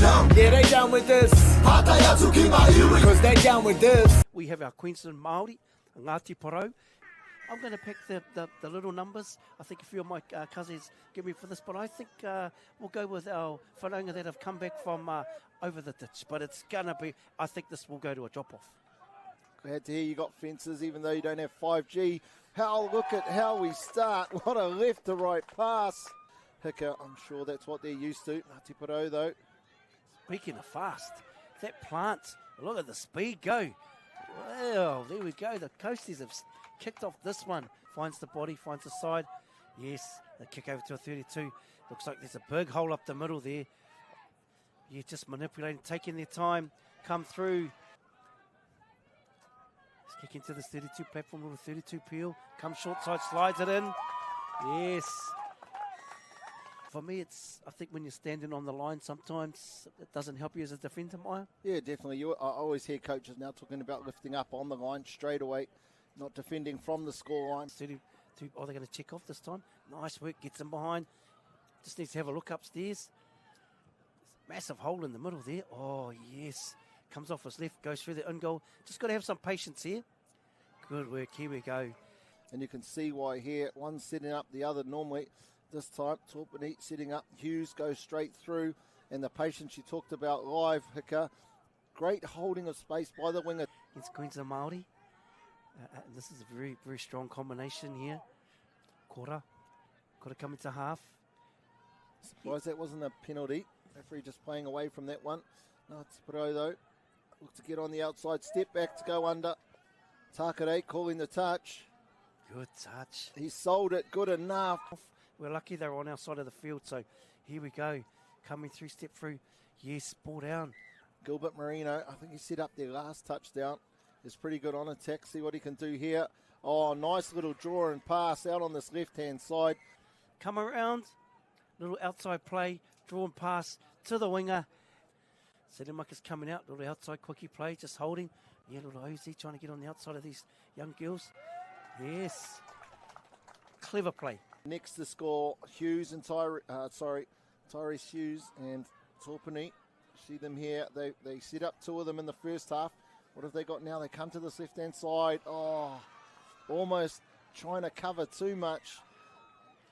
Yeah, they down with this. Because they down with this. We have our Queensland Māori, Ngati Porou. I'm going to pick the little numbers. I think a few of my cousins give me for this, but I think we'll go with our whanaunga that have come back from over the ditch. But it's going to be, I think this will go to a drop-off. Glad to hear you got fences, even though you don't have 5G. Look at how we start. What a left to right pass. Hika, I'm sure that's what they're used to. Ngati Porou, though. Speaking of fast, that plant, look at the speed go. Well, there we go. The Coasties have kicked off this one. Finds the body, finds the side. Yes, they kick over to a 32. Looks like there's a big hole up the middle there. Yeah, just manipulating, taking their time. Come through. Let's kick into this 32 platform, little 32 peel. Comes short side, slides it in. Yes. For me, I think when you're standing on the line, sometimes it doesn't help you as a defender, Maya. Yeah, definitely. I always hear coaches now talking about lifting up on the line straight away, not defending from the score line. 32, they're going to check off this time. Nice work, gets him behind. Just needs to have a look upstairs. Massive hole in the middle there. Oh, yes. Comes off his left, goes through the in goal. Just got to have some patience here. Good work, here we go. And you can see why here, one's setting up the other normally. This time, Torpini sitting up, Hughes goes straight through, and the patience you talked about live, Hika. Great holding of space by the winger. It's Queensland Māori. This is a very, very strong combination here. Kora come into half. Surprised that wasn't a penalty. Referee just playing away from that one. Ngati Porou, though, look to get on the outside, step back to go under. Tākaro calling the touch. Good touch. He sold it good enough. We're lucky they were on our side of the field, so here we go. Coming through, step through. Yes, ball down. Gilbert Marino, I think he set up their last touchdown. Is pretty good on attack. See what he can do here. Oh, nice little draw and pass out on this left-hand side. Come around. Little outside play. Draw and pass to the winger. Sedemaka's coming out. Little outside quickie play, just holding. Yeah, little Ozzy trying to get on the outside of these young girls. Yes. Clever play. Next to score, Hughes and Tyrese Hughes and Torpini. See them here. They set up two of them in the first half. What have they got now? They come to this left-hand side. Oh, almost trying to cover too much.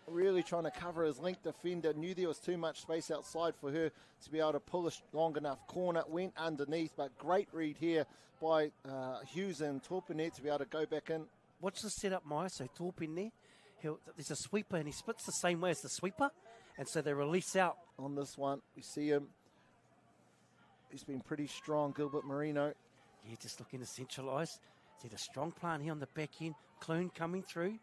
Really trying to cover his link defender. Knew there was too much space outside for her to be able to pull a long enough corner. Went underneath, but great read here by Hughes and Torpini to be able to go back in. Watch the setup, Maya. So Torpini, there's a sweeper and he splits the same way as the sweeper, and so they release out. On this one, we see him. He's been pretty strong, Gilbert Marino. Yeah, just looking to centralise. See the strong plant here on the back end. Clune coming through.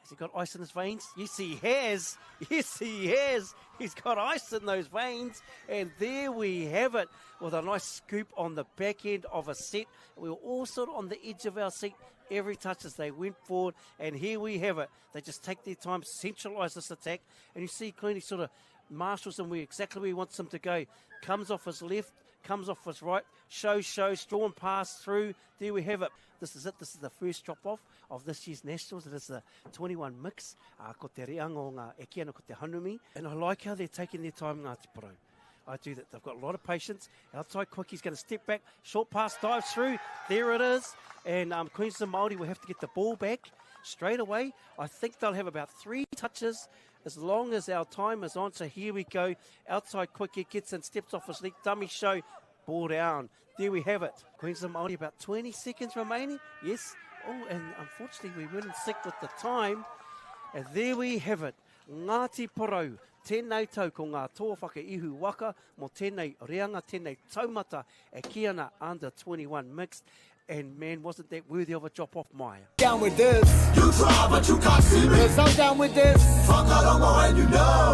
Has he got ice in his veins? Yes, he has. Yes, he has. He's got ice in those veins. And there we have it with a nice scoop on the back end of a set. We were all sort of on the edge of our seat. Every touch as they went forward. And here we have it. They just take their time, centralise this attack. And you see Clooney sort of marshals them exactly where he wants them to go. Comes off his left, comes off his right, shows, draw and pass through. There we have it. This is it. This is the first drop-off of this year's Nationals. It is the 21 mix. Ko te reanga ngā eke ana ko te Hanumi. And I like how they're taking their time, Ngati Porou. I do that. They've got a lot of patience. Outside Quickie's going to step back. Short pass dives through. There it is. And Queensland Māori will have to get the ball back straight away. I think they'll have about 3 touches as long as our time is on. So here we go. Outside Quickie gets in, steps off his leg. Dummy show. Ball down. There we have it. Queensland Māori, about 20 seconds remaining. Yes. Oh, and unfortunately we weren't sick with the time. And there we have it. Ngati Porou. Tēnei tau ko ngā tō whakaihu waka mo tēnei reanga, tēnei taumata e ki ana under 21 mixed. And man, wasn't that worthy of a drop-off, Maya? Down with this. You try, but you can't see me. 'Cause I'm down with this. Whakarongo and you know.